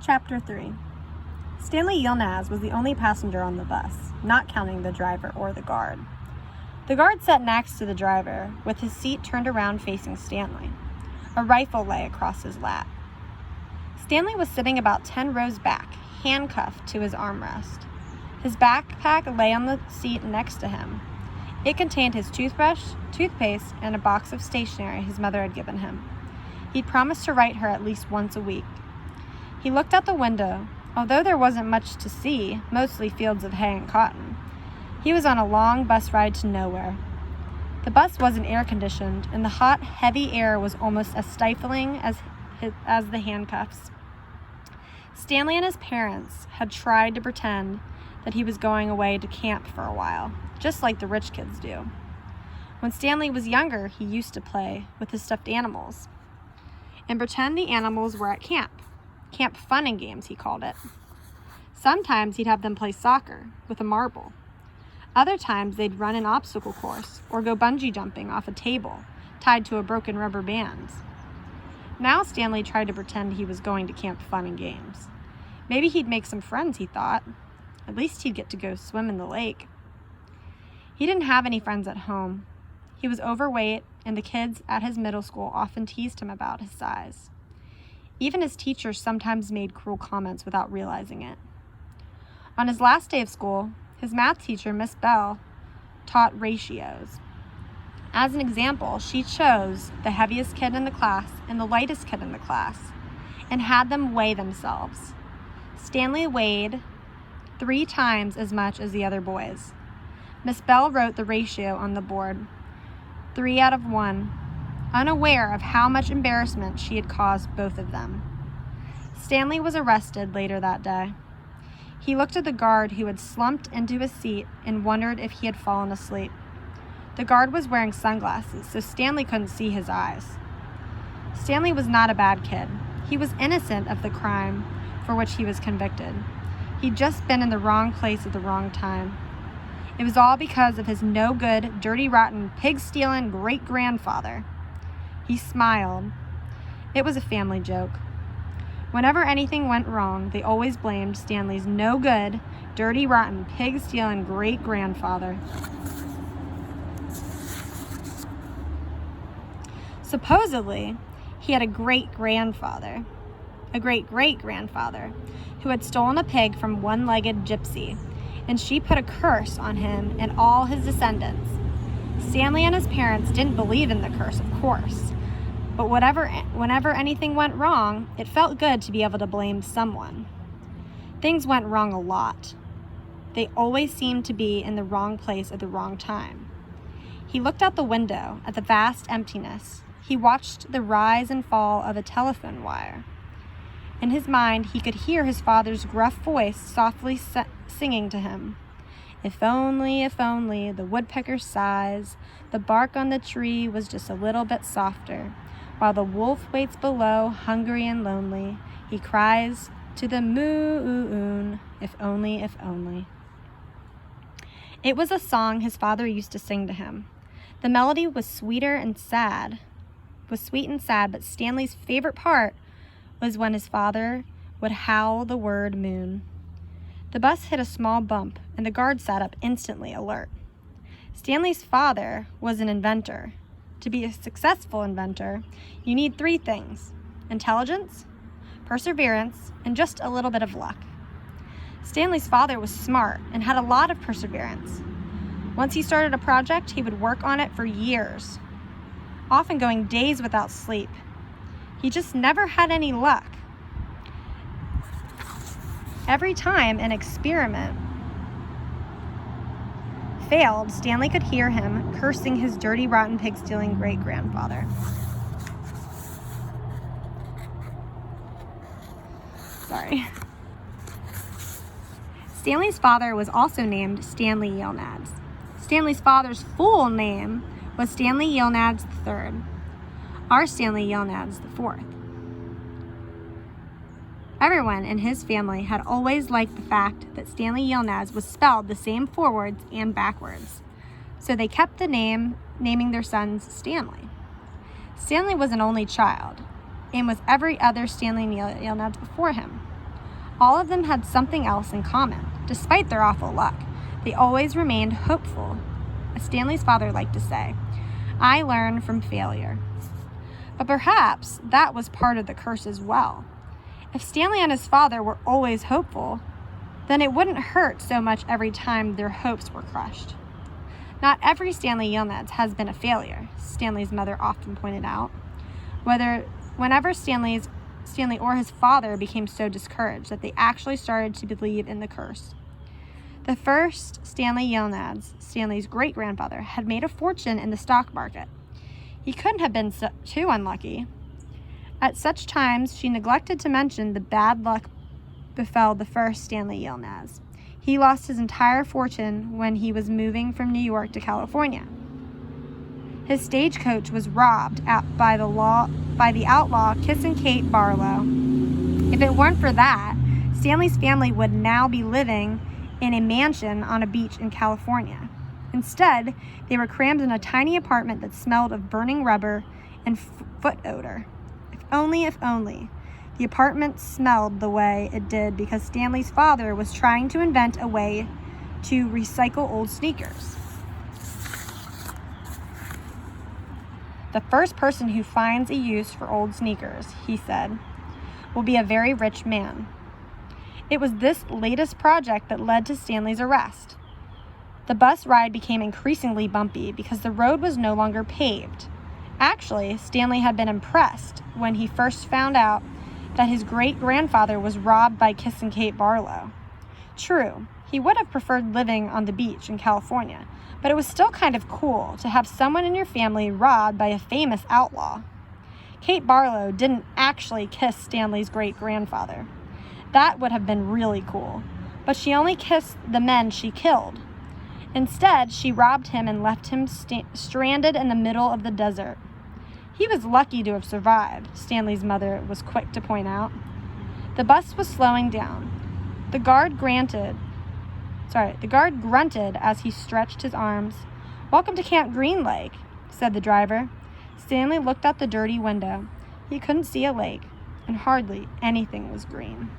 Chapter 3. Stanley Yilnaz was the only passenger on the bus, not counting the driver or the guard. The guard sat next to the driver, with his seat turned around facing Stanley. A rifle lay across his lap. Stanley was sitting about 10 rows back, handcuffed to his armrest. His backpack lay on the seat next to him. It contained his toothbrush, toothpaste, and a box of stationery his mother had given him. He'd promised to write her at least once a week. He looked out the window. Although there wasn't much to see, mostly fields of hay and cotton, he was on a long bus ride to nowhere. The bus wasn't air-conditioned, and the hot, heavy air was almost as stifling as the handcuffs. Stanley and his parents had tried to pretend that he was going away to camp for a while, just like the rich kids do. When Stanley was younger, he used to play with his stuffed animals and pretend the animals were at camp. Camp fun and games, he called it. Sometimes he'd have them play soccer with a marble. Other times they'd run an obstacle course or go bungee jumping off a table tied to a broken rubber band. Now Stanley tried to pretend he was going to Camp Fun and Games. Maybe he'd make some friends, he thought. At least he'd get to go swim in the lake. He didn't have any friends at home. He was overweight, and the kids at his middle school often teased him about his size. Even his teachers sometimes made cruel comments without realizing it. On his last day of school, his math teacher, Miss Bell, taught ratios. As an example, she chose the heaviest kid in the class and the lightest kid in the class and had them weigh themselves. Stanley weighed 3 times as much as the other boys. Miss Bell wrote the ratio on the board, 3 out of 1, unaware of how much embarrassment she had caused both of them. Stanley was arrested later that day. He looked at the guard who had slumped into his seat and wondered if he had fallen asleep. The guard was wearing sunglasses, so Stanley couldn't see his eyes. Stanley was not a bad kid. He was innocent of the crime for which he was convicted. He'd just been in the wrong place at the wrong time. It was all because of his no-good, dirty, rotten, pig-stealing great-grandfather. He smiled. It was a family joke. Whenever anything went wrong, they always blamed Stanley's no-good, dirty, rotten, pig-stealing great-grandfather. Supposedly, he had a great-great-grandfather, who had stolen a pig from one-legged gypsy, and she put a curse on him and all his descendants. Stanley and his parents didn't believe in the curse, of course, but whenever anything went wrong, it felt good to be able to blame someone. Things went wrong a lot. They always seemed to be in the wrong place at the wrong time. He looked out the window at the vast emptiness. He watched the rise and fall of a telephone wire. In his mind, he could hear his father's gruff voice softly singing to him. If only, the woodpecker sighs, the bark on the tree was just a little bit softer. While the wolf waits below, hungry and lonely, he cries to the moon, if only, if only. It was a song his father used to sing to him. The melody was sweet and sad, but Stanley's favorite part was when his father would howl the word moon. The bus hit a small bump, and the guard sat up instantly, alert. Stanley's father was an inventor. To be a successful inventor, you need 3 things: intelligence, perseverance, and just a little bit of luck. Stanley's father was smart and had a lot of perseverance. Once he started a project, he would work on it for years, often going days without sleep. He just never had any luck. Every time an experiment failed, Stanley could hear him cursing his dirty, rotten, pig-stealing great-grandfather. Sorry. Stanley's father was also named Stanley Yilnaz. Stanley's father's full name was Stanley Yilnaz III. Our Stanley Yilnaz IV. Everyone in his family had always liked the fact that Stanley Yilnaz was spelled the same forwards and backwards, so they kept the naming their sons Stanley. Stanley was an only child, and was every other Stanley Yilnaz before him. All of them had something else in common. Despite their awful luck, they always remained hopeful. As Stanley's father liked to say, "I learn from failure." But perhaps that was part of the curse as well. If Stanley and his father were always hopeful, then it wouldn't hurt so much every time their hopes were crushed. Not every Stanley Yilmaz has been a failure, Stanley's mother often pointed out. Whenever Stanley or his father became so discouraged that they actually started to believe in the curse. The first Stanley Yilmaz, Stanley's great-grandfather, had made a fortune in the stock market. He couldn't have been too unlucky. At such times, she neglected to mention the bad luck befell the first Stanley Yilmaz. He lost his entire fortune when he was moving from New York to California. His stagecoach was robbed by the outlaw Kissin' Kate Barlow. If it weren't for that, Stanley's family would now be living in a mansion on a beach in California. Instead, they were crammed in a tiny apartment that smelled of burning rubber and foot odor. If only, the apartment smelled the way it did because Stanley's father was trying to invent a way to recycle old sneakers. "The first person who finds a use for old sneakers," he said, "will be a very rich man." It was this latest project that led to Stanley's arrest. The bus ride became increasingly bumpy because the road was no longer paved. Actually, Stanley had been impressed when he first found out that his great-grandfather was robbed by Kissin' Kate Barlow. True, he would have preferred living on the beach in California, but it was still kind of cool to have someone in your family robbed by a famous outlaw. Kate Barlow didn't actually kiss Stanley's great-grandfather. That would have been really cool, but she only kissed the men she killed. Instead, she robbed him and left him stranded in the middle of the desert. He was lucky to have survived, Stanley's mother was quick to point out. The bus was slowing down. The guard grunted as he stretched his arms. "Welcome to Camp Green Lake," said the driver. Stanley looked out the dirty window. He couldn't see a lake, and hardly anything was green.